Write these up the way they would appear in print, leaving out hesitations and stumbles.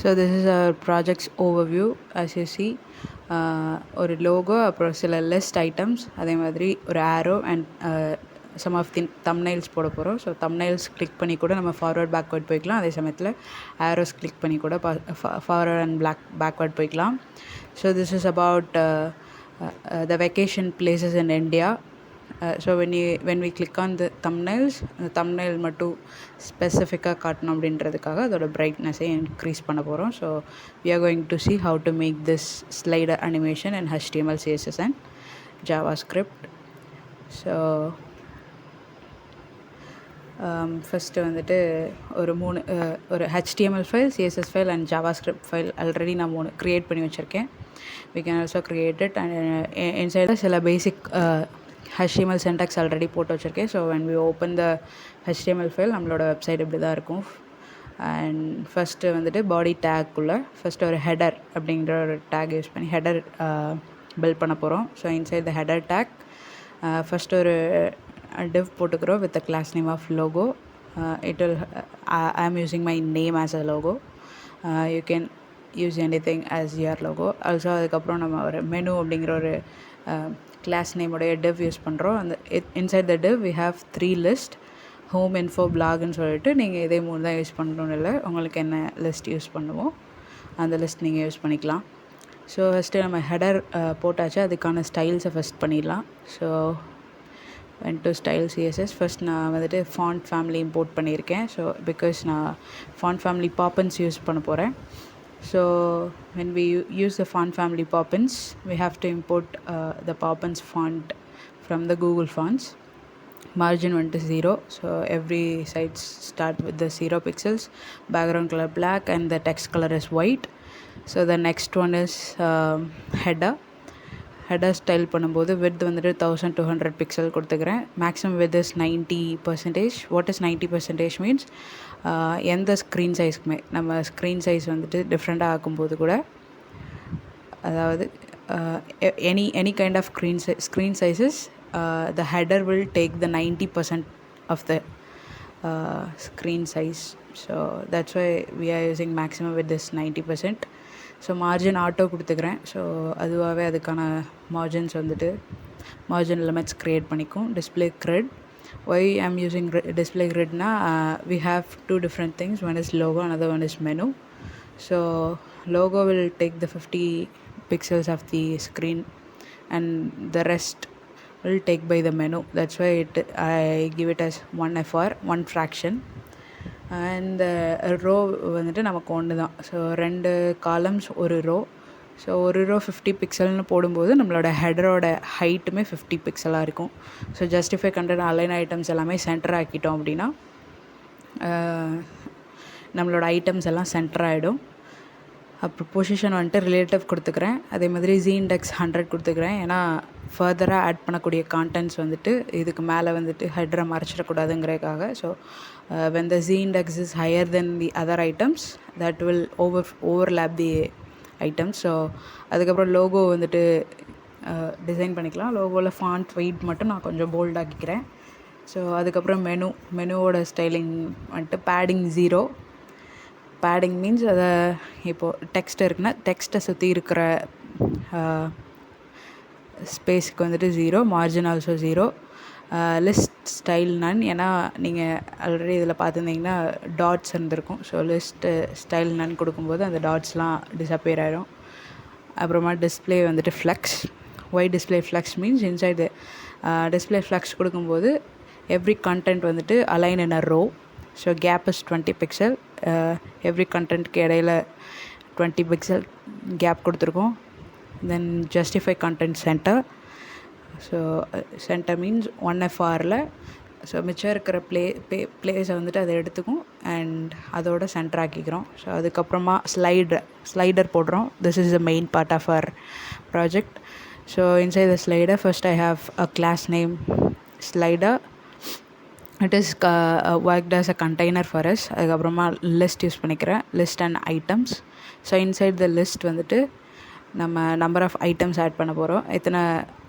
So this is our project's overview. As you see, ஒரு logo, அப்புறம் சில list items, அதே மாதிரி ஒரு arrow and some of the thumbnails போட போகிறோம். ஸோ தம்ப்நெயில்ஸ் கிளிக் பண்ணி கூட நம்ம ஃபார்வர்ட் பேக்வேர்ட் போய்க்கலாம். அதே சமயத்தில் ஆரோஸ் கிளிக் பண்ணி கூட ஃபார்வர்ட் அண்ட் பேக்வேர்ட் போய்க்கலாம். So this is about the vacation places in India. So when we click on the thumbnails, the thumbnail மட்டும் ஸ்பெசிஃபிக்காக காட்டணும் அப்படின்றதுக்காக அதோட பிரைட்னஸை இன்க்ரீஸ் பண்ண போகிறோம். So we are going to see how to make this slider animation in HTML, CSS and JavaScript. So first வந்துட்டு ஒரு HTML file, CSS file and JavaScript file already நான் 3 க்ரியேட் பண்ணி வச்சுருக்கேன். We can also create it, and inside சில பேசிக் HTML syntax already போட்டு வச்சுருக்கேன். So when we open the HTML file, நம்மளோட website இப்படி தான் இருக்கும். அண்ட் ஃபஸ்ட்டு வந்துட்டு பாடி டேக்குள்ளே ஃபஸ்ட்டு ஒரு ஹெடர் அப்படிங்கிற ஒரு டேக் யூஸ் பண்ணி ஹெடர் பில்ட் பண்ண போகிறோம். ஸோ இன்சைட் த ஹெடர் டேக் ஃபஸ்ட்டு ஒரு div போட்டுக்கிறோம் with the class name of logo. I am using my name as a logo. You can use anything as your logo. Also அதுக்கப்புறம் நம்ம ஒரு menu அப்படிங்கிற ஒரு class நேமுடைய div use பண்ணுறோம். அந்த inside the div we have 3 list, home, info, பிளாக்னு சொல்லிட்டு நீங்கள் இதே 3 தான் யூஸ் பண்ணணும்னு இல்லை. உங்களுக்கு என்ன லிஸ்ட் யூஸ் பண்ணுமோ அந்த லிஸ்ட் நீங்கள் யூஸ் பண்ணிக்கலாம். ஸோ ஃபஸ்ட்டு நம்ம ஹெடர் போட்டாச்சு. அதுக்கான ஸ்டைல்ஸை ஃபஸ்ட் பண்ணிடலாம். So went to style CSS. First நான் வந்துட்டு ஃபாண்ட் ஃபேமிலி இம்போர்ட் பண்ணியிருக்கேன். ஸோ பிகாஸ் நான் ஃபாண்ட் ஃபேமிலி பாப்பன்ஸ் யூஸ் பண்ண போகிறேன். So when we use the font family Poppins, we have to import the Poppins font from the Google Fonts. Margin went to 0, so every site start with the 0 pixels. Background color black and the text color is white. So the next one is header style பண்ணும்போது width வந்துட்டு 1200 pixel கொடுத்துக்கிறேன். Maximum width is 90%. What is 90% means எந்த screen சைஸ்க்குமே நம்ம screen size வந்துட்டு டிஃப்ரெண்ட்டாக ஆக்கும்போது கூட, அதாவது any kind of screen sizes the header will take the 90% of the screen size. So that's why we are using maximum width is 90%. So margin auto கொடுத்துக்கிறேன். So அதுவாகவே அதுக்கான மார்ஜின்ஸ் வந்துட்டு மார்ஜின் லிமிட்ஸ் க்ரியேட் பண்ணிக்கும். Display grid, why I'm using display கிரிட்னா we have 2 different things. One is logo, another one is menu. So logo will take the 50 pixels of the screen and the rest will take by the menu. That's why I give it as 1 FR, 1 fraction. And row வந்துட்டு நமக்கு ஒன்று தான். So 2 columns ஒரு row. So ஒரு row 50 பிக்சல்னு போடும்போது நம்மளோட ஹெடரோட ஹைட்டுமே 50 பிக்சலாக இருக்கும். So justify content align items எல்லாமே சென்டர் ஆக்கிட்டோம் அப்படின்னா நம்மளோட ஐட்டம்ஸ் எல்லாம் சென்டர் ஆகிடும். அப்புறம் பொசிஷன் வந்துட்டு ரிலேட்டிவ் கொடுத்துக்கிறேன். அதே மாதிரி Z index 100 கொடுத்துக்கிறேன். ஏன்னா ஃபர்தராக ஆட் பண்ணக்கூடிய கான்டென்ட்ஸ் வந்துட்டு இதுக்கு மேலே வந்துட்டு ஹெட்ரை மறைச்சிடக்கூடாதுங்கிறதுக்காக. So when the Z index is higher than the other items, that will overlap the items. So அதுக்கப்புறம் லோகோ வந்துட்டு டிசைன் பண்ணிக்கலாம். லோகோவில் ஃபாண்ட் வெயிட் மட்டும் நான் கொஞ்சம் போல்ட் ஆக்கிக்கிறேன். ஸோ அதுக்கப்புறம் மெனுவோட ஸ்டைலிங் வந்துட்டு பேடிங் 0. பேடிங் மீன்ஸ் அதை இப்போது டெக்ஸ்ட் இருக்குன்னா டெக்ஸ்ட்டை சுற்றி இருக்கிற ஸ்பேஸுக்கு வந்துட்டு 0. Margin also 0. லிஸ்ட் ஸ்டைல் நன், ஏன்னா நீங்கள் ஆல்ரெடி இதில் பார்த்துருந்தீங்கன்னா டாட்ஸ் இருந்திருக்கும். ஸோ லிஸ்ட்டு ஸ்டைல் நன் கொடுக்கும்போது அந்த டாட்ஸ்லாம் டிஸப்பியர் ஆகிடும். அப்புறமா டிஸ்பிளே வந்துட்டு flex. Why display flex means inside display flex கொடுக்கும்போது எவ்ரி கண்டென்ட் வந்துட்டு align in a row. So gap is 20 pixel. Every கண்டென்ட்க்கு இடையில 20 பிக்சல் கேப் கொடுத்துருக்கோம். Then justify content center. So center means 1 FRல ஸோ மிச்சம் இருக்கிற பிளேஸை வந்துட்டு அதை எடுத்துக்கும் அண்ட் அதோட சென்டர் ஆக்கிக்கிறோம். ஸோ அதுக்கப்புறமா ஸ்லைடர் போடுறோம். This is the main part of our project. So inside the slider first I have a class name slider. It is worked as a container for us. அதுக்கப்புறமா list use பண்ணிக்கிறேன், list and items. So inside the list வந்துட்டு நம்ம number of items add பண்ண போகிறோம். எத்தனை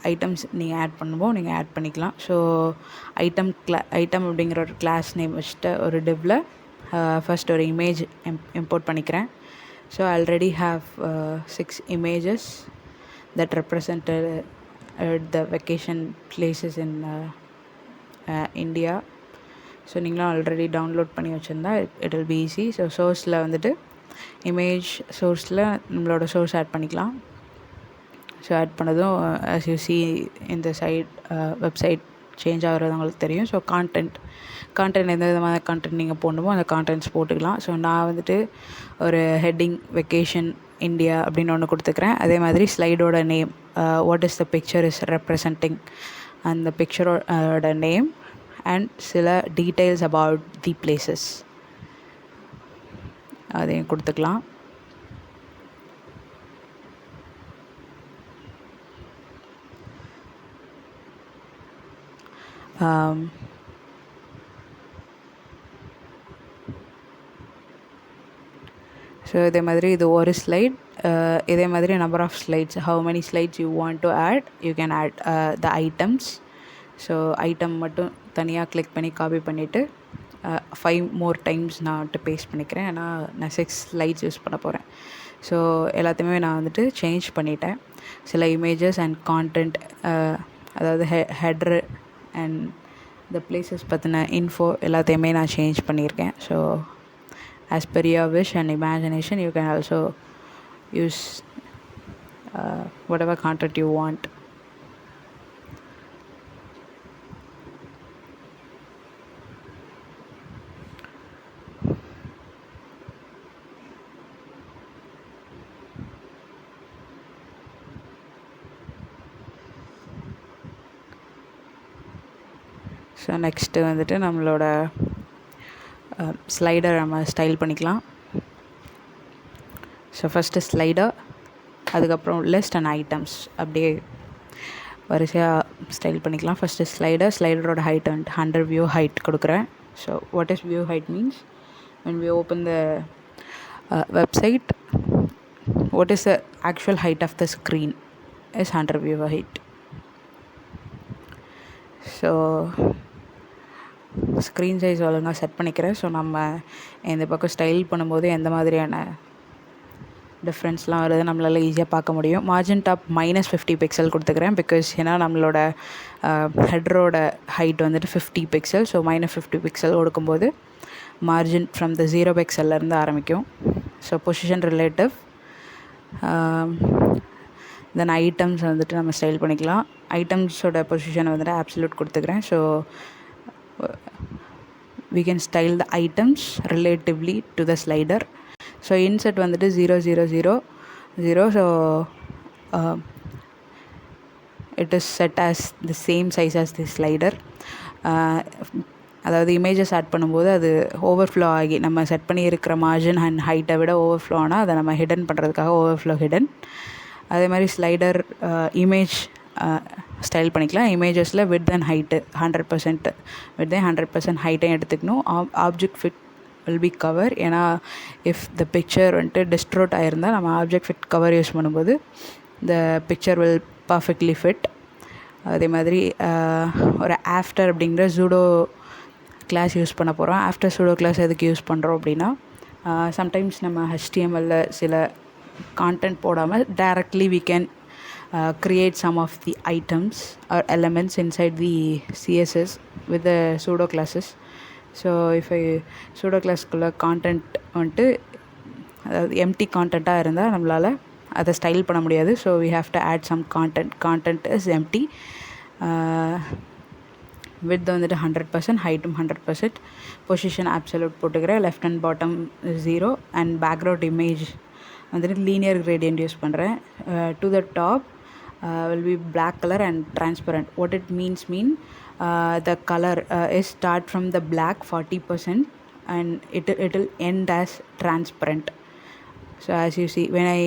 items நீங்கள் add பண்ணுமோ நீங்கள் ஆட் பண்ணிக்கலாம். ஸோ ஐட்டம் அப்படிங்கிற ஒரு கிளாஸ் நேம் வச்சுட்டு ஒரு டிவ்வில் ஃபஸ்ட் ஒரு இமேஜ் இம்போர்ட் பண்ணிக்கிறேன். So I already have 6 images that represented the vacation places in India. So நீங்களும் ஆல்ரெடி டவுன்லோட் பண்ணி வச்சுருந்தா it will be easy. So சோர்ஸில் வந்துட்டு இமேஜ் சோர்ஸில் நம்மளோட சோர்ஸ் ஆட் பண்ணிக்கலாம். ஸோ ஆட் பண்ணதும் ஆஸ் யூ சி இந்த சைட் வெப்சைட் சேஞ்ச் ஆகிறது உங்களுக்கு தெரியும். ஸோ கான்டென்ட் எந்த விதமான கான்டென்ட் நீங்கள் போடணுமோ அந்த கான்டென்ட்ஸ் போட்டுக்கலாம். ஸோ நான் வந்துட்டு ஒரு ஹெட்டிங் வெக்கேஷன் இந்தியா அப்படின்னு ஒன்று கொடுத்துக்கிறேன். அதே மாதிரி ஸ்லைடோட name, what is the picture is representing, அந்த பிக்சரோட நேம் அண்ட் சில டீட்டெயில்ஸ் அபவுட் தி பிளேசஸ் அதையும் கொடுத்துக்கலாம். ஸோ இதே மாதிரி இது ஒரு ஸ்லைட், இதே மாதிரி number of slides, how many slides you want to add, you can add the items. So item மட்டும் தனியாக கிளிக் பண்ணி காப்பி பண்ணிவிட்டு 5 more times நான் வந்துட்டு பேஸ்ட் பண்ணிக்கிறேன். ஏன்னா நான் 6 ஸ்லைட்ஸ் யூஸ் பண்ண போகிறேன். ஸோ எல்லாத்தையுமே நான் வந்துட்டு சேஞ்ச் பண்ணிட்டேன். சில இமேஜஸ் அண்ட் கான்டென்ட், அதாவது ஹெட்ரு அண்ட் த பிளேசஸ் பற்றின இன்ஃபோ எல்லாத்தையுமே நான் சேஞ்ச் பண்ணியிருக்கேன். So as per your wish and imagination, you can also use whatever content you want. So next வந்துட்டு நம்மளோட ஸ்லைடர் நம்ம ஸ்டைல் பண்ணிக்கலாம். ஸோ ஃபஸ்ட்டு ஸ்லைடர், அதுக்கப்புறம் லிஸ்ட் அண்ட் ஐட்டம்ஸ் அப்படியே வரிசையாக ஸ்டைல் பண்ணிக்கலாம். ஃபஸ்ட்டு ஸ்லைடரோட ஹைட் வந்து 100 வியூ ஹைட் கொடுக்குறேன். So what is view height means, when we open the website, what is the actual height of the screen is 100 view height. So screen size ஒழுங்காக set பண்ணிக்கிறேன். So நம்ம இந்த பக்கம் style பண்ணும்போது எந்த மாதிரியான டிஃப்ரென்ஸ்லாம் வருது நம்மளால் ஈஸியாக பார்க்க முடியும். மார்ஜின் டாப் -50 பிக்சல் கொடுத்துக்கிறேன். பிகாஸ் ஏன்னா நம்மளோட ஹெட்ரோட ஹைட் வந்துட்டு 50 பிக்சல். ஸோ -50 பிக்சல் கொடுக்கும்போது மார்ஜின் ஃப்ரம் த 0 பிக்சல்லேருந்து ஆரம்பிக்கும். ஸோ பொசிஷன் ரிலேட்டிவ், தென் ஐட்டம்ஸ் வந்துட்டு நம்ம ஸ்டைல் பண்ணிக்கலாம். ஐட்டம்ஸோட பொசிஷனை வந்துட்டு ஆப்சல்யூட் கொடுத்துக்கிறேன். So we can style the items relatively to the slider. So insert வந்துட்டு 0 0 0 0. So it is set as the same size as the slider. அதாவது images add பண்ணும்போது அது ஓவர்ஃப்ளோ ஆகி நம்ம செட் பண்ணி இருக்கிற மார்ஜின் அண்ட் ஹைட்டை விட ஓவர்ஃப்ளோ ஆனால் அதை நம்ம ஹிடன் பண்ணுறதுக்காக ஓவர்ஃப்ளோ ஹிடன். அதே மாதிரி ஸ்லைடர் இமேஜ் ஸ்டைல் பண்ணிக்கலாம். இமேஜஸில் விட்த் அண்ட் ஹைட்டு 100% விட்த் 100% ஹைட்டையும் எடுத்துக்கணும். Object fit will be cover. ஏன்னா இஃப் த பிக்சர் வந்துட்டு டிஸ்ட்ரோட் ஆகிருந்தால் நம்ம ஆப்ஜெக்ட் ஃபிட் கவர் யூஸ் பண்ணும்போது the picture will perfectly fit. அதே மாதிரி ஒரு ஆஃப்டர் அப்படிங்கிற ஜூடோ கிளாஸ் யூஸ் பண்ண போகிறோம். ஆஃப்டர் ஜூடோ கிளாஸ் எதுக்கு யூஸ் பண்ணுறோம் அப்படின்னா, சம்டைம்ஸ் நம்ம HTML சில கான்டென்ட் போடாமல் directly we can create some of the items or elements inside the CSS with the pseudo classes. So if I pseudo classக்குள்ள content வந்துட்டு அதாவது எம்டி கான்டென்ட்டாக இருந்தால் நம்மளால் அதை ஸ்டைல் பண்ண முடியாது. So we have to add some content is empty. width வந்துட்டு 100%, ஹைட்டும் 100%, position absolute போட்டுக்கிறேன். Left and bottom 0 and background image வந்துட்டு லீனியர் gradient யூஸ் பண்ணுறேன். to the top will be black color and transparent. What it means the color is start from the black 40% and it will end as transparent. So as you see, when I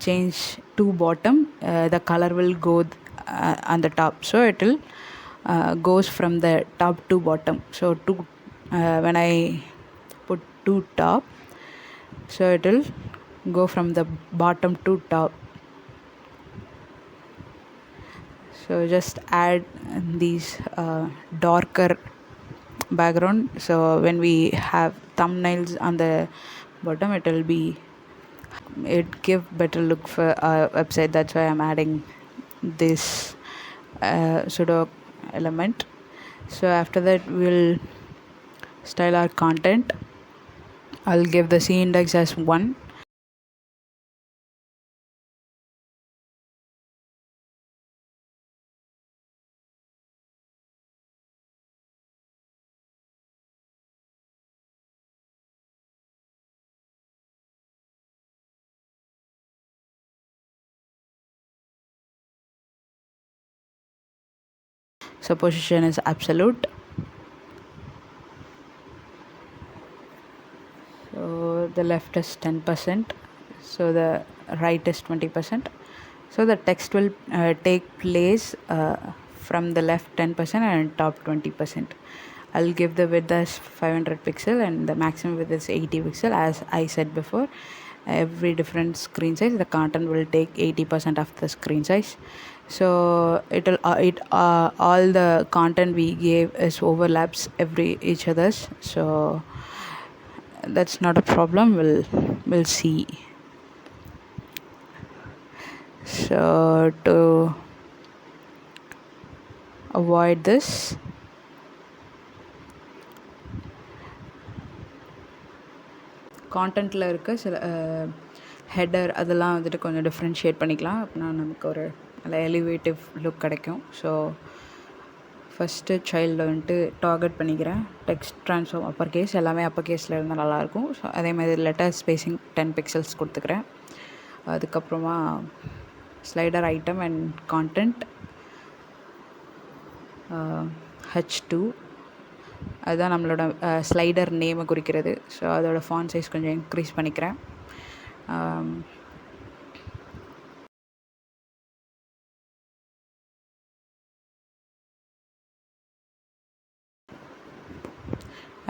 change to bottom, the color will go on the top. So it will goes from the top to bottom. So when I put to top, so it will go from the bottom to top. So just add these darker background. So when we have thumbnails on the bottom, it will be it give better look for our website. That's why I'm adding this pseudo element. So after that we'll style our content. I'll give the C index as 1. So position is absolute. So the left is 10%, so the right is 20%. So the text will take place from the left 10% and top 20%. I'll give the width as 500 pixel and the maximum width is 80 pixel. As I said before, every different screen size, the content will take 80% of the screen size. So all the content we gave is overlaps each other's. So that's not a problem. We'll see. So to avoid this, கான்டென்ட்டில் இருக்க சில header அதெல்லாம் வந்துட்டு கொஞ்சம் differentiate பண்ணிக்கலாம். அப்படின்னா நமக்கு ஒரு நல்ல எலிவேட்டிவ் லுக் கிடைக்கும். ஸோ ஃபஸ்ட்டு சைல்டில் வந்துட்டு டார்கெட் பண்ணிக்கிறேன். டெக்ஸ்ட் ட்ரான்ஸ்ஃபார்ம் அப்பர் கேஸ், எல்லாமே அப்பர் கேஸில் இருந்தால் நல்லாயிருக்கும். ஸோ அதேமாதிரி லெட்டர் ஸ்பேஸிங் 10 பிக்சல்ஸ் கொடுத்துக்கிறேன். அதுக்கப்புறமா slider item and content H2, அதுதான் நம்மளோட ஸ்லைடர் நேமை குறிக்கிறது. ஸோ அதோட ஃபாண்ட் சைஸ் கொஞ்சம் இன்க்ரீஸ் பண்ணிக்கிறேன்.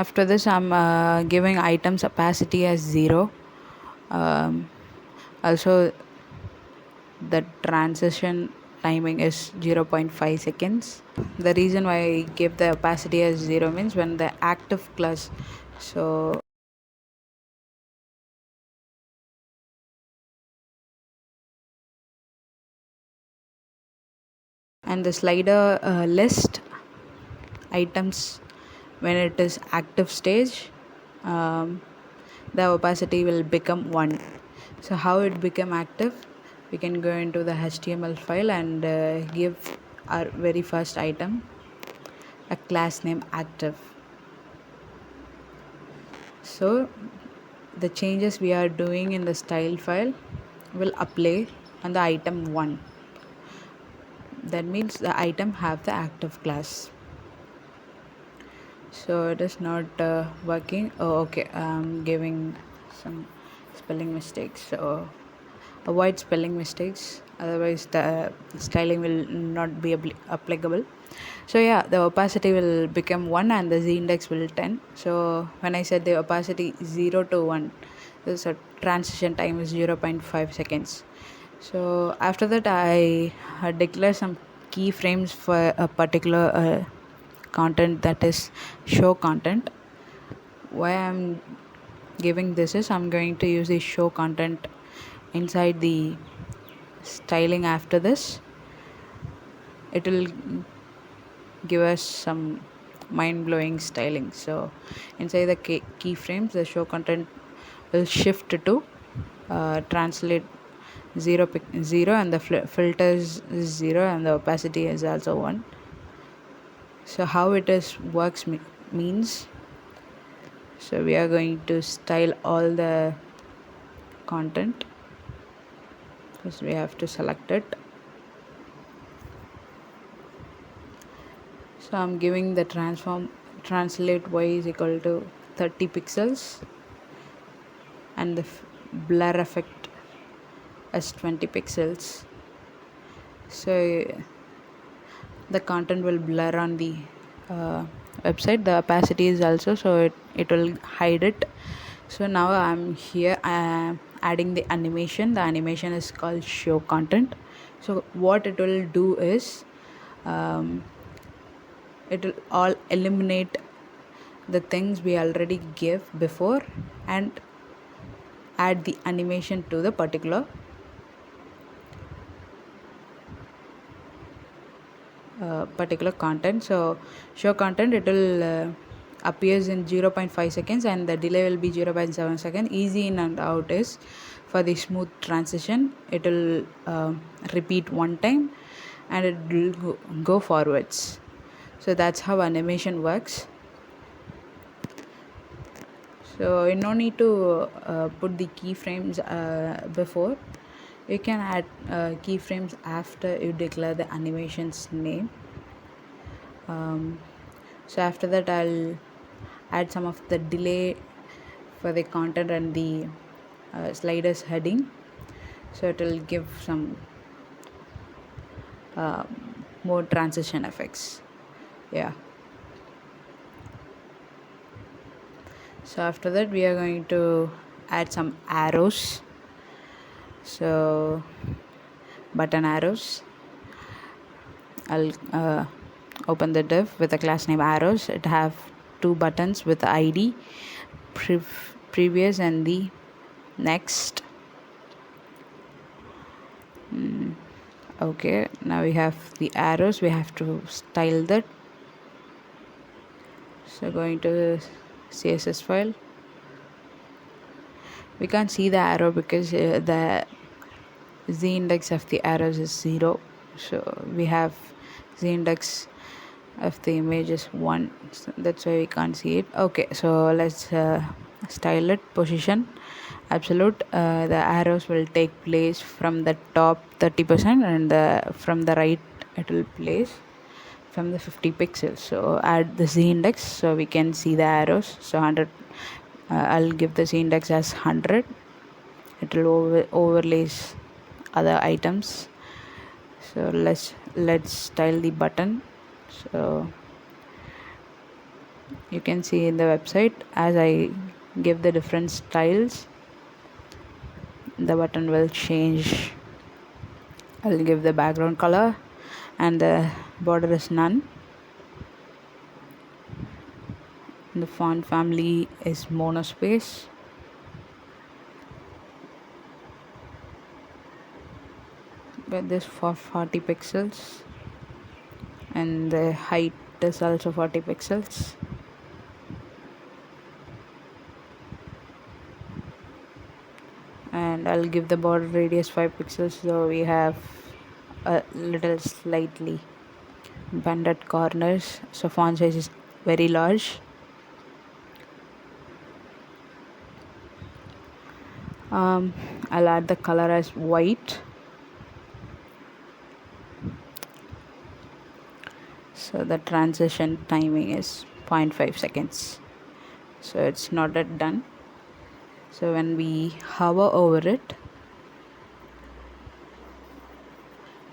After this, I'm giving items opacity as 0. Also, the transition timing is 0.5 seconds. The reason why I give the opacity as 0 means when the active class, so and the slider list items when it is active stage, the opacity will become 1. So how it become active, we can go into the HTML file and give our very first item a class name active. So the changes we are doing in the style file will apply on the item 1. That means the item have the active class. So it is not working. Oh, okay, I'm giving some spelling mistakes. So avoid spelling mistakes, otherwise the styling will not be applicable. So yeah, the opacity will become 1 and the z index will 10. So when I said the opacity 0 to 1, this transition time is 0.5 seconds. So after that I declare some keyframes for a particular content, that is show content. Why I'm giving this is I'm going to use the show content inside the styling. After this, it will give us some mind-blowing styling. So inside the keyframes, the show content will shift to translate 0 and the filters is 0 and the opacity is also 1. So how it is works means, so we are going to style all the content. First we have to select it. So I'm giving the translate y is equal to 30 pixels and the blur effect as 20 pixels. So the content will blur on the website. The opacity is also, so it will hide it. So now I'm here adding the animation. The animation is called show content. So what it will do is it will all eliminate the things we already gave before and add the animation to the particular content. So show content, it will appears in 0.5 seconds and the delay will be 0.7 seconds. Easy in and out is for the smooth transition, it will repeat one time and it will go forwards. So that's how animation works. So you no need to put the keyframes before. You can add keyframes after you declare the animation's name. So after that, I'll add some of the delay for the content and the sliders heading, so it will give some more transition effects. Yeah. So after that, we are going to add some arrows. So button arrows, I'll open the div with the class name arrows. It have two buttons with the ID, previous and the next. Okay, now we have the arrows, we have to style that. So going to CSS file, we can't see the arrow because the z index of the arrows is 0, so we have z index of the image is 1, so that's why we can't see it. Okay, so let's style it. Position absolute, the arrows will take place from the top 30% and from the right it will place from the 50 pixels. So add the z index so we can see the arrows. So 100, I'll give the z index as 100. It will overlays other items. So let's style the button. So you can see in the website, as I give the different styles, the button will change. I'll give the background color and the border is none. The font family is monospace. But this for 40 pixels and the height is also 40 pixels. And I'll give the border radius 5 pixels, so we have a little slightly bended corners. So font size is very large. I'll add the color as white. So the transition timing is 0.5 seconds. So it's not yet done. So when we hover over it,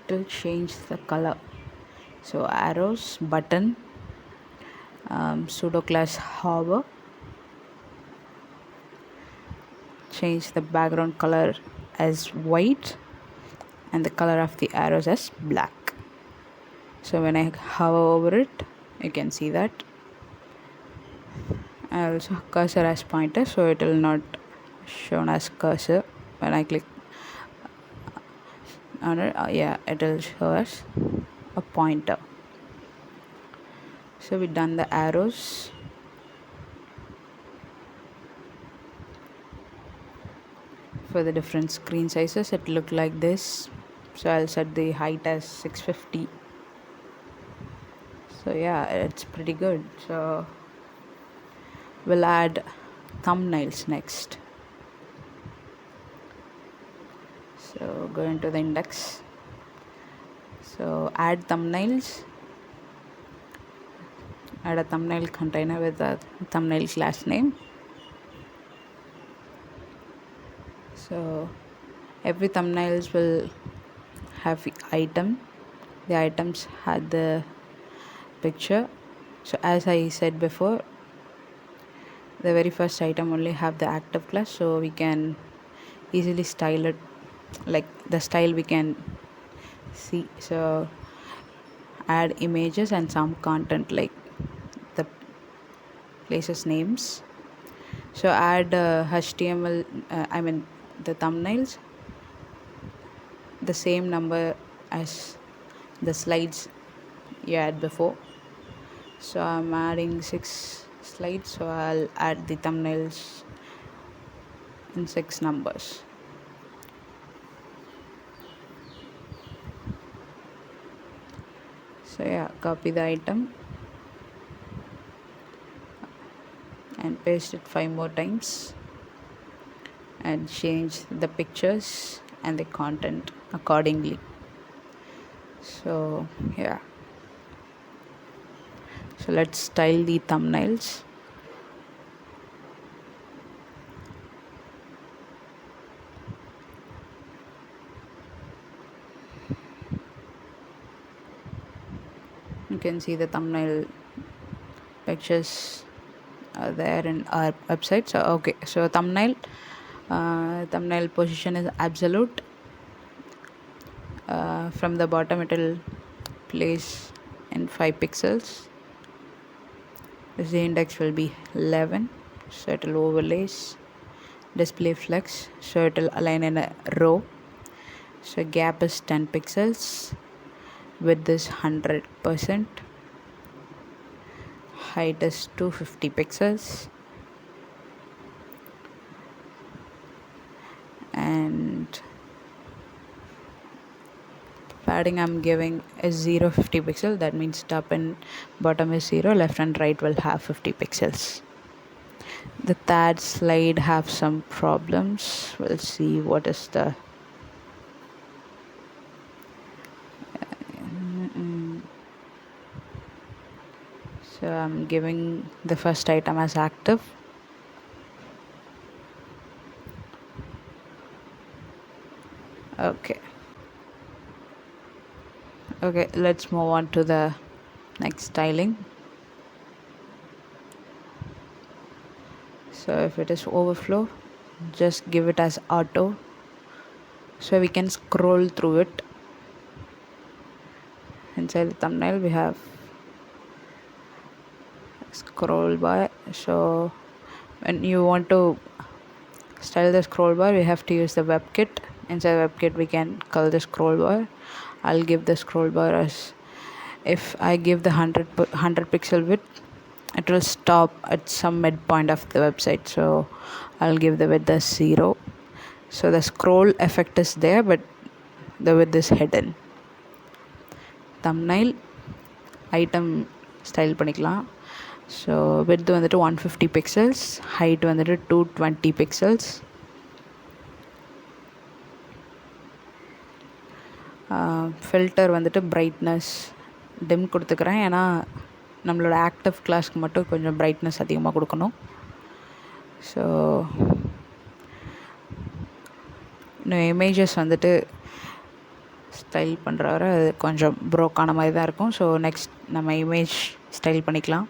it will change the color. So arrows, button, pseudo class hover, change the background color as white and the color of the arrows as black. So when I hover over it, you can see that. I also cursor as pointer, so it will not shown as cursor. When I click on it, it will show us a pointer. So we've done the arrows. For the different screen sizes, it look like this. So I'll set the height as 650. So yeah, it's pretty good. So we'll add thumbnails next. So go into the index. So add thumbnails. Add a thumbnail container with a thumbnail class name. So every thumbnails will have the item. The items had the picture. So as I said before, the very first item only have the active class, so we can easily style it like the style we can see. So add images and some content like the places names. So add HTML, the thumbnails, the same number as the slides you had before. So I'm adding 6 slides, so I'll add the thumbnails in 6 numbers. So yeah, copy the item and paste it 5 more times and change the pictures and the content accordingly. So yeah, so let's style the thumbnails. You can see the thumbnail pictures are there in our website. So okay, so thumbnail position is absolute. From the bottom it will place in 5 pixels. The index will be 11, so it will overlays. Display flex, so it will align in a row. So gap is 10 pixels. Width is 100%. Height is 250 pixels. And padding I'm giving is 0.50 pixel. That means top and bottom is 0, left and right will have 50 pixels. The third slide have some problems. We'll see what is the so I'm giving the first item as active. Okay, let's move on to the next styling. So if it is overflow, just give it as auto, so we can scroll through it. Inside the thumbnail we have scroll bar. So when you want to style the scroll bar, we have to use the WebKit. Inside WebKit we can color the scroll bar. I'll give the scroll bar as, if I give the 100 pixel width, it will stop at some midpoint of the website, so I'll give the width as 0. So the scroll effect is there, but the width is hidden. Thumbnail item style பண்ணிக்கலாம். So width வந்துட்டு 150 pixels, height வந்துட்டு 220 pixels. Filter வந்துட்டு brightness dim கொடுத்துக்கிறேன், ஏன்னா நம்மளோட active கிளாஸ்க்கு மட்டும் கொஞ்சம் பிரைட்னஸ் அதிகமாக கொடுக்கணும். ஸோ இன்னும் இமேஜஸ் வந்துட்டு ஸ்டைல் பண்ணுறவர அது கொஞ்சம் ப்ரோக்கான மாதிரி தான் இருக்கும். ஸோ நெக்ஸ்ட் நம்ம இமேஜ் ஸ்டைல் பண்ணிக்கலாம்.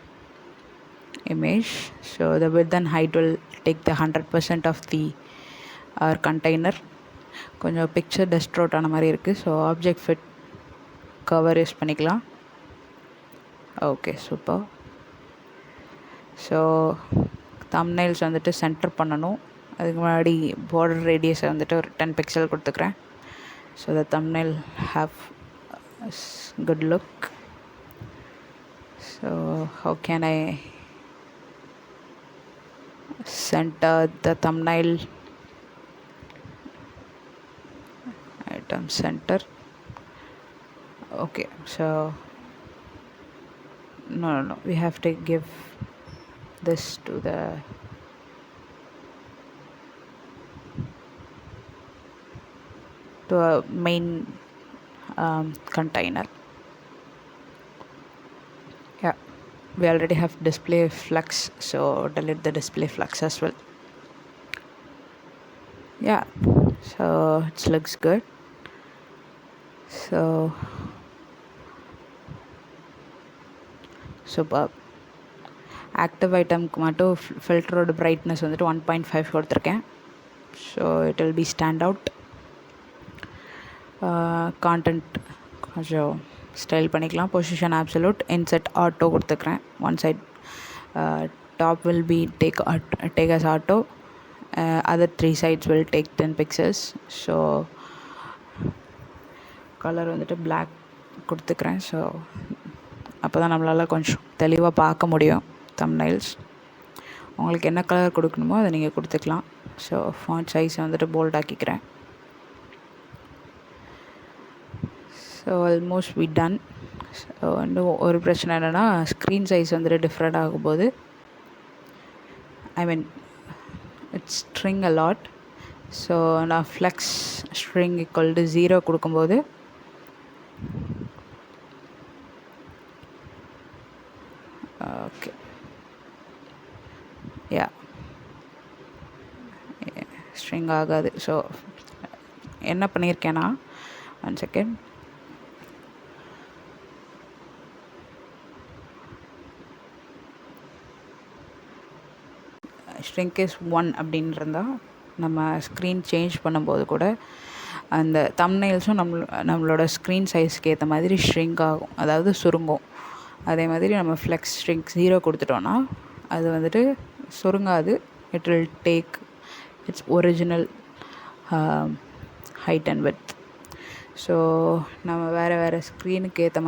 Image, so the width and height will take the 100% of the our container. கொஞ்சம் பிக்சர் டெஸ்ட்ரோட் ஆன மாதிரி இருக்குது, so object fit cover use பண்ணிக்கலாம். Okay, super. ஸோ தம்ப்நெயில்ஸ் வந்துட்டு சென்டர் பண்ணணும். அதுக்கு முன்னாடி பார்டர் ரேடியஸை வந்துட்டு ஒரு 10 pixel கொடுத்துக்கிறேன். So the thumbnail have good look. So how can I center the thumbnail? Item center. Okay, so no, we have to give this to the a main container. Yeah, we already have display flux, so delete the display flux as well. Yeah, so it looks good. So superb. Active ஐட்டம்க்கு மட்டும் ஃபில்டரோட brightness வந்துட்டு 1.5 கொடுத்துருக்கேன். So it will be stand out. Content கொஞ்சம் style பண்ணிக்கலாம். Position absolute, inset auto கொடுத்துக்கிறேன். One side top will be take as auto, other 3 sides will take 10 pixels. So colour வந்துட்டு black கொடுத்துக்கிறேன். ஸோ அப்போ தான் நம்மளால் கொஞ்சம் தெளிவாக பார்க்க முடியும் thumbnails. உங்களுக்கு என்ன கலர் கொடுக்கணுமோ அதை நீங்கள் கொடுத்துக்கலாம். ஸோ ஃபாண்ட் சைஸை வந்துட்டு போல்ட் ஆக்கிக்கிறேன். So almost we done. So இன்னும் ஒரு பிரச்சனை என்னென்னா ஸ்க்ரீன் சைஸ் வந்துட்டு டிஃப்ரெண்ட் ஆகும்போது it's shrink a lot. So நான் ஃப்ளெக்ஸ் ஸ்ட்ரிங் ஈக்குவல் டு 0 கொடுக்கும்போது ஓகே ஸ்ட்ரிங் ஆகாது. ஸோ என்ன பண்ணியிருக்கேன்னா 1 செகண்ட், ஸ்ட்ரிங்க் இஸ் 1 அப்படின்னு இருந்தால் நம்ம ஸ்க்ரீன் சேஞ்ச் பண்ணும்போது கூட அந்த தம்ப்நெயில்ஸும் நம்மளோட ஸ்க்ரீன் சைஸ்க்கு ஏற்ற மாதிரி ஷ்ரிங்க் ஆகும், அதாவது சுருங்கும். அதே மாதிரி நம்ம ஃப்ளெக்ஸ் ஸ்ட்ரிங்க் 0 கொடுத்துட்டோன்னா அது வந்துட்டு சுருங்காது. It will take its original height and width. So நம்ம வேறு ஸ்க்ரீனுக்கு ஏற்ற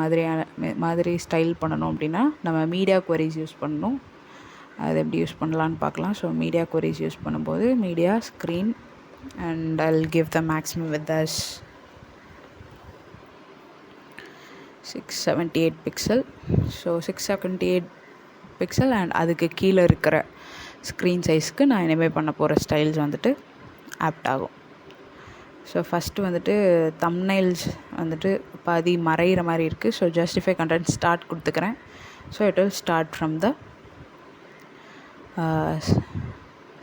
மாதிரி ஸ்டைல் பண்ணணும் அப்படின்னா நம்ம மீடியா குவரிஸ் யூஸ் பண்ணணும். அது எப்படி யூஸ் பண்ணலான்னு பார்க்கலாம். ஸோ மீடியா குவரிஸ் யூஸ் பண்ணும்போது media screen and I'll give the maximum with us 678 pixel. So 678 pixel and அதுக்கு கீழே இருக்கிற ஸ்க்ரீன் சைஸ்க்கு நான் இனிமேல் பண்ண போகிற ஸ்டைல்ஸ் வந்துட்டு ஆப்ட் ஆகும். ஸோ ஃபஸ்ட்டு வந்துட்டு தம்ப்நெயில்ஸ் வந்துட்டு பாதி மறைகிற மாதிரி இருக்குது. ஸோ ஜஸ்டிஃபை கண்டென்ட் ஸ்டார்ட் கொடுத்துக்கிறேன். So it will start from the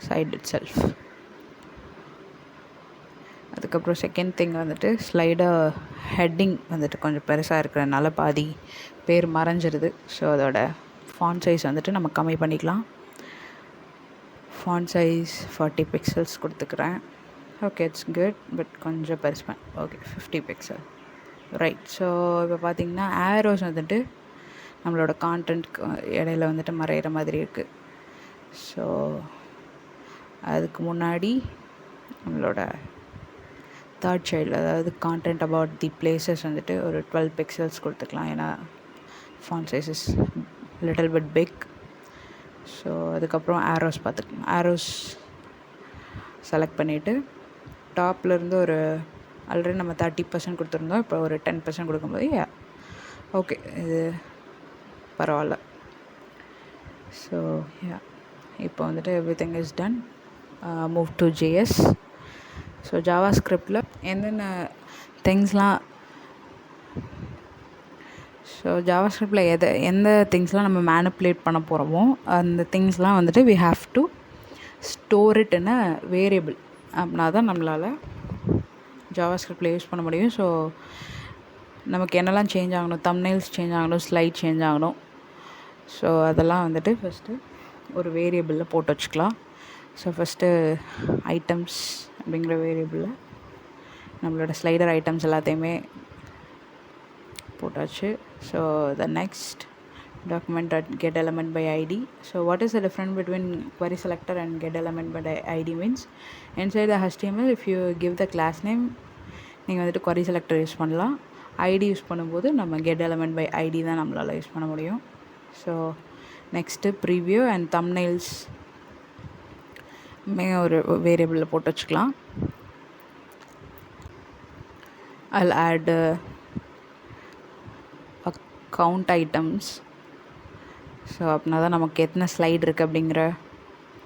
side itself. அதுக்கப்புறம் செகண்ட் திங் வந்துட்டு ஸ்லைடர் ஹெட்டிங் வந்துட்டு கொஞ்சம் பெருசாக இருக்கிறதுனால பாதி பேர் மறைஞ்சிருது. ஸோ அதோட ஃபாண்ட் சைஸ் வந்துட்டு நம்ம கம்மி பண்ணிக்கலாம். ஃபாண்ட் சைஸ் 40 pixels கொடுத்துக்கிறேன். ஓகே, இட்ஸ் குட், பட் கொஞ்சம் பெருசுப்பேன். Okay, 50 pixel right. ஸோ இப்போ பார்த்திங்கன்னா ஆரோஸ் வந்துட்டு நம்மளோட கான்டென்ட்க்கு இடையில வந்துட்டு மறைகிற மாதிரி இருக்குது. ஸோ அதுக்கு முன்னாடி நம்மளோட தேர்ட் சைல்டு, அதாவது கான்டென்ட் அபவுட் தி பிளேசஸ் வந்துட்டு ஒரு 12 pixels கொடுத்துக்கலாம். ஏன்னா font size is little bit big. So அதுக்கப்புறம் ஆரோஸ் பார்த்துக்கலாம். ஆரோஸ் செலக்ட் பண்ணிவிட்டு டாப்லேருந்து ஒரு ஆல்ரெடி நம்ம 30% கொடுத்துருந்தோம். இப்போ ஒரு 10% கொடுக்கும்போது ஓகே, இது பரவாயில்ல. ஸோ இப்போ வந்துட்டு everything is done. Move to JS. So Java ஸ்கிரிப்டில் என்னென்ன திங்ஸ்லாம், ஸோ ஜாவா ஸ்கிரிப்டில் எந்த திங்ஸ்லாம் நம்ம மேனிப்புலேட் பண்ண போகிறோமோ அந்த திங்ஸ்லாம் வந்துட்டு we have to store it in a variable. அப்படின்னா தான் நம்மளால் ஜாவா ஸ்கிரிப்டில் யூஸ் பண்ண முடியும். ஸோ நமக்கு என்னெல்லாம் சேஞ்ச் ஆகணும், தம்ப்நெயில்ஸ் சேஞ்ச் ஆகணும், ஸ்லைட் சேஞ்ச் ஆகணும். ஸோ அதெல்லாம் வந்துட்டு ஃபஸ்ட்டு ஒரு வேரியபிளில் போட்டு வச்சுக்கலாம். ஸோ ஃபஸ்ட்டு ஐட்டம்ஸ் அப்படிங்கிற வேரியபிளில் நம்மளோட ஸ்லைடர் ஐட்டம்ஸ் எல்லாத்தையுமே போட்டாச்சு. So the next document dot get element by id. So what is the difference between query selector and get element by id means, inside the HTML if you give the class name நீங்கள் வந்துட்டு query selector use பண்ணலாம். id use பண்ணும்போது நம்ம get element by id தான் நம்மளால் use பண்ண முடியும். So next preview and thumbnails ஒரு வேரியபிளில் போட்டு வச்சுக்கலாம். I'll add count items. So அப்படின்னா தான் நமக்கு எத்தனை ஸ்லைடு இருக்குது அப்படிங்கிற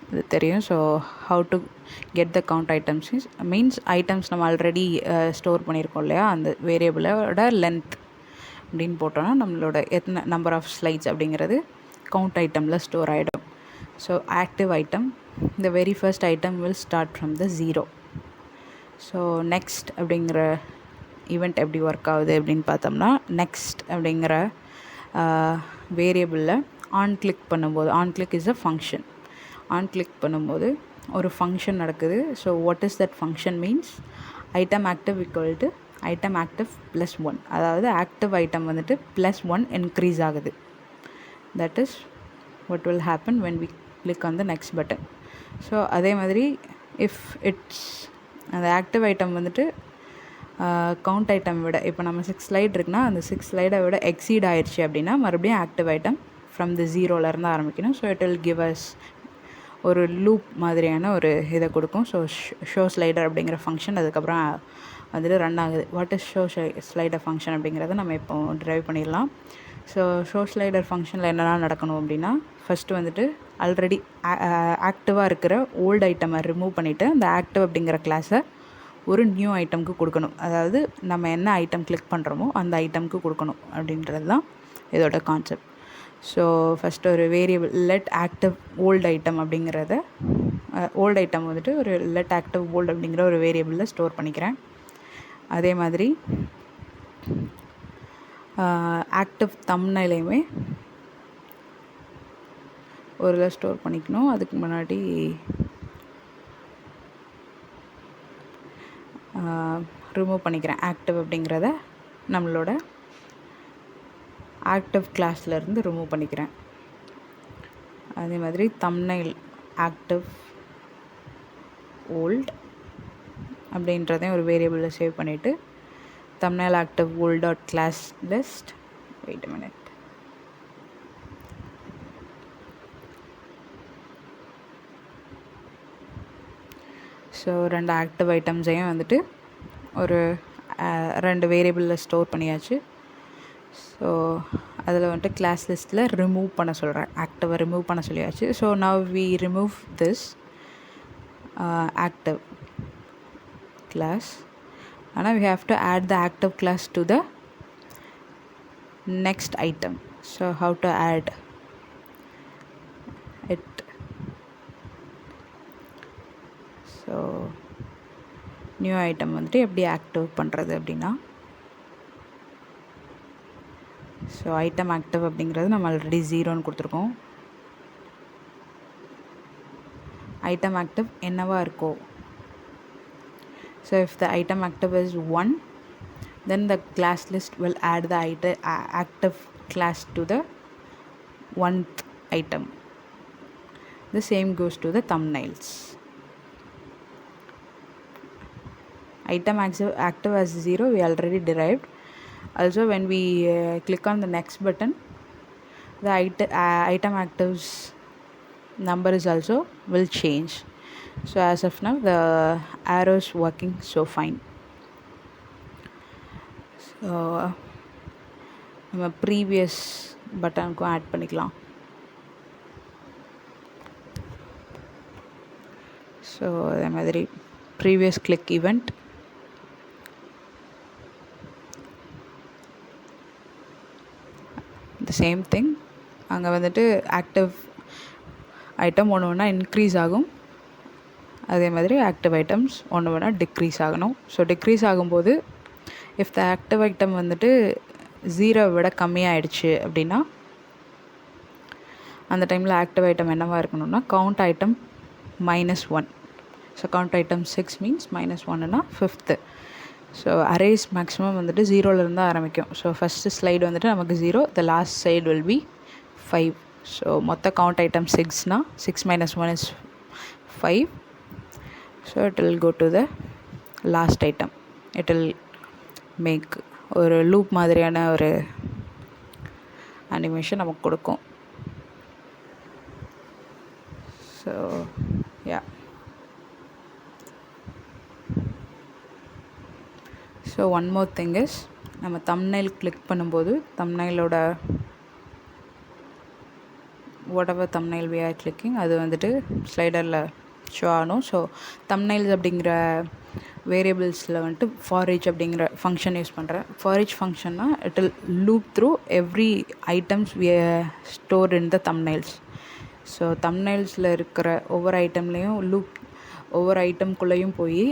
இது தெரியும். So how to get the count items means items நம்ம ஆல்ரெடி ஸ்டோர் பண்ணியிருக்கோம் இல்லையா, அந்த வேரியபிளோட லென்த் அப்படின்னு போட்டோன்னா நம்மளோட எத்தனை நம்பர் ஆஃப் ஸ்லைட்ஸ் அப்படிங்கிறது கவுண்ட் ஐட்டமில் ஸ்டோர் ஆகிடும். So active item, the very first item will start from the 0. So next அப்படிங்கிற ஈவெண்ட் எப்படி ஒர்க் ஆகுது அப்படின்னு பார்த்தோம்னா, நெக்ஸ்ட் அப்படிங்கிற வேரியபிளில் ஆன் கிளிக் பண்ணும்போது, on click is a function, on click பண்ணும்போது ஒரு ஃபங்க்ஷன் நடக்குது. So what is that function means item active equal to item active +1, அதாவது ஆக்டிவ் ஐட்டம் வந்துட்டு +1 இன்க்ரீஸ் ஆகுது. That is what will happen when we click on the next button. So அதே மாதிரி if it's அந்த active item வந்துட்டு count item விட இப்போ நம்ம 6 ஸ்லைட் இருக்குன்னா அந்த 6 ஸ்லைடை விட எக்ஸீட் ஆயிடுச்சு அப்படின்னா மறுபடியும் ஆக்டிவ் ஐட்டம் ஃப்ரம் தி 0லேருந்து ஆரம்பிக்கணும். So it will give us ஒரு லூப் மாதிரியான ஒரு இதை கொடுக்கும். ஸோ ஷோ ஸ்லைடர் அப்படிங்கிற ஃபங்க்ஷன் அதுக்கப்புறம் வந்துட்டு ரன் ஆகுது. What is show slider function அப்படிங்கிறத நம்ம இப்போ ட்ரைவ் பண்ணிடலாம். ஸோ ஷோ ஸ்லைடர் ஃபங்க்ஷனில் என்னெல்லாம் நடக்கணும் அப்படின்னா, ஃபஸ்ட்டு வந்துட்டு ஆல்ரெடி ஆக்டிவாக இருக்கிற ஓல்டு ஐட்டமை ரிமூவ் பண்ணிவிட்டு அந்த ஆக்டிவ் அப்படிங்கிற கிளாஸை ஒரு நியூ ஐட்டமுக்கு கொடுக்கணும். அதாவது நம்ம என்ன ஐட்டம் கிளிக் பண்ணுறோமோ அந்த ஐட்டமுக்கு கொடுக்கணும் அப்படின்றது தான் இதோட கான்செப்ட். ஸோ ஃபஸ்ட்டு ஒரு variable let active old item அப்படிங்கிறத ஓல்டு ஐட்டம் வந்துட்டு ஒரு லெட் ஆக்டிவ் ஓல்டு அப்படிங்கிற ஒரு வேரியபிளில் ஸ்டோர் பண்ணிக்கிறேன். அதே மாதிரி ஆக்டிவ் தம்ப்நெயிலையுமே ஒரு இதில் ஸ்டோர் பண்ணிக்கணும். அதுக்கு முன்னாடி ரிமூவ் பண்ணிக்கிறேன். ஆக்டிவ் அப்படிங்கிறத நம்மளோட ஆக்டிவ் கிளாஸ்லேருந்து ரிமூவ் பண்ணிக்கிறேன். அதே மாதிரி தம்ப்நெயில் ஆக்டிவ் ஓல்ட் அப்படின்றதையும் ஒரு வேரியபிளில் சேவ் பண்ணிவிட்டு thumbnail active old dot class list. Wait a minute. So 2 active ஐட்டம்ஸையும் வந்துட்டு ஒரு 2 வேரியபிளில் ஸ்டோர் பண்ணியாச்சு. ஸோ அதில் வந்துட்டு கிளாஸ் லிஸ்ட்டில் ரிமூவ் பண்ண சொல்கிறேன். ஆக்டிவை ரிமூவ் பண்ண சொல்லியாச்சு. So now we remove this active class. Now we have to add the active class to the next item. So how to add it? So new item வந்துட்டு எப்படி active பண்ணுறது அப்படின்னா, so item active அப்படிங்கிறது நம்ம already 0ன்னு கொடுத்துருக்கோம். Item active என்னவா இருக்கோ, so if the item active is 1, then the class list will add the active class to the 1th item. The same goes to the thumbnails. Item active as 0 we already derived. Also when we click on the next button, the item active's number is also will change. So as of now the arrow is working so fine. So நம்ம previous பட்டனுக்கும் add பண்ணிக்கலாம். So அதே மாதிரி previous click event, the same thing. அங்கே வந்துட்டு active item ஒன்று ஒன்றா increase ஆகும். அதே மாதிரி ஆக்டிவ் ஐட்டம்ஸ் ஒன்று வேணால் டிக்ரீஸ் ஆகணும். ஸோ டிக்ரீஸ் ஆகும்போது இஃப் த ஆக்டிவ் ஐட்டம் வந்துட்டு 0 விட கம்மியாகிடுச்சு அப்படின்னா அந்த டைமில் ஆக்டிவ் ஐட்டம் என்னவாக இருக்கணும்னா count item -1. So count item 6 means -1னா 5th. ஸோ அரேஸ் மேக்ஸிமம் வந்துட்டு 0லேருந்து ஆரம்பிக்கும். ஸோ ஃபஸ்ட்டு ஸ்லைடு வந்துட்டு நமக்கு 0, the last side will be 5. So மொத்த கவுண்ட் ஐட்டம் 6னா 6 - 1 is 5. So it will go to the last item. It will make ஒரு loop மாதிரியான ஒரு அனிமேஷன் நமக்கு கொடுக்கும். So yeah, so one more thing is, நம்ம தம்ப்நெயில் கிளிக் பண்ணும்போது தம்ப்நெயிலோட whatever thumbnail we are clicking அது வந்துட்டு ஸ்லைடரில் ஷோ ஆகணும். ஸோ தம்ப்நெயில்ஸ் அப்படிங்கிற வேரியபிள்ஸில் வந்துட்டு ஃபார் ஈச் அப்படிங்கிற ஃபங்க்ஷன் யூஸ் பண்ணுறேன். ஃபார் ஈச் ஃபங்க்ஷன்னா it will loop through every items we store in the thumbnails. ஸோ தம்ப்நெயில்ஸில் இருக்கிற ஒவ்வொரு ஐட்டம்லேயும் ஒவ்வொரு ஐட்டம்குள்ளேயும் போய்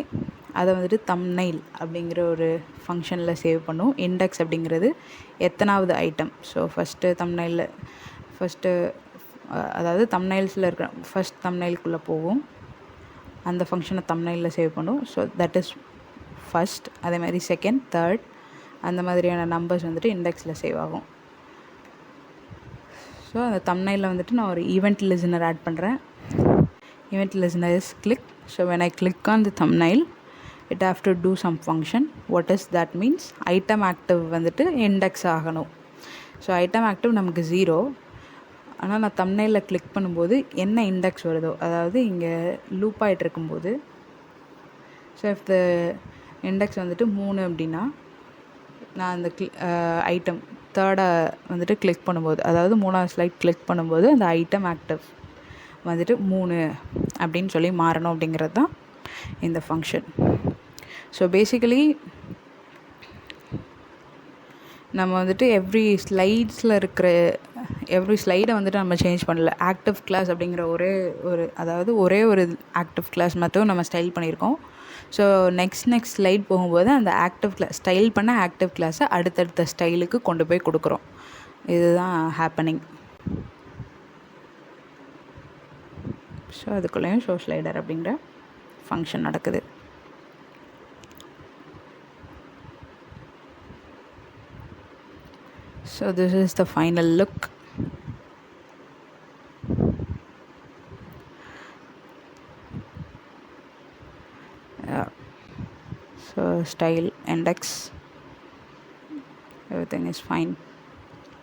அதை வந்துட்டு தம்ப்நெயில் அப்படிங்கிற ஒரு ஃபங்க்ஷனில் சேவ் பண்ணும். இண்டெக்ஸ் அப்படிங்கிறது எத்தனாவது ஐட்டம். ஸோ அதாவது தம்ப்நெயில்ஸில் இருக்கிற ஃபஸ்ட் தம்ப்நெயிலுக்குள்ளே போகும், அந்த ஃபங்க்ஷனை தம்ப்நெயிலில் சேவ் பண்ணும். So that is first. அதே மாதிரி செகண்ட், தேர்ட் அந்த மாதிரியான நம்பர்ஸ் வந்துட்டு இண்டெக்ஸில் சேவ் ஆகும். ஸோ அந்த தம்ப்நெயிலில் வந்துட்டு நான் ஒரு ஈவெண்ட் லிசனர் ஆட் பண்ணுறேன். Event listener is click. So when I click on the thumbnail, it have to do some function. What is that means? item active வந்துட்டு இண்டெக்ஸ் ஆகணும். ஸோ ஐட்டம் ஆக்டிவ் நமக்கு 0. ஆனால் நான் தம்ப்நெயிலில் கிளிக் பண்ணும்போது என்ன index வருதோ, அதாவது இங்கே லூப் ஆகிட்டு இருக்கும்போது, ஸோ இஃப் த இண்டெக்ஸ் வந்துட்டு 3 அப்படின்னா நான் அந்த ஐட்டம் தேர்டை வந்துட்டு கிளிக் பண்ணும்போது, அதாவது 3ஆவது ஸ்லைட் கிளிக் பண்ணும்போது அந்த ஐட்டம் ஆக்டிவ் வந்துட்டு 3 அப்படின்னு சொல்லி மாறணும் அப்படிங்கிறது தான் இந்த ஃபங்க்ஷன். ஸோ பேசிக்கலி நம்ம வந்துட்டு எவ்ரி ஸ்லைடை வந்துட்டு நம்ம சேஞ்ச் பண்ணல. ஆக்டிவ் கிளாஸ் அப்படிங்கிற ஒரே ஒரு ஆக்டிவ் கிளாஸ் மட்டும் நம்ம ஸ்டைல் பண்ணியிருக்கோம். ஸோ நெக்ஸ்ட் ஸ்லைட் போகும்போது அந்த ஸ்டைல் பண்ண ஆக்டிவ் கிளாஸை அடுத்தடுத்த ஸ்டைலுக்கு கொண்டு போய் கொடுக்குறோம். இதுதான் ஹேப்பனிங். ஸோ அதுக்குள்ளேயும் ஷோ ஸ்லைடர் அப்படிங்கிற ஃபங்க்ஷன் நடக்குது. So this is the final look. So style, index, everything is fine.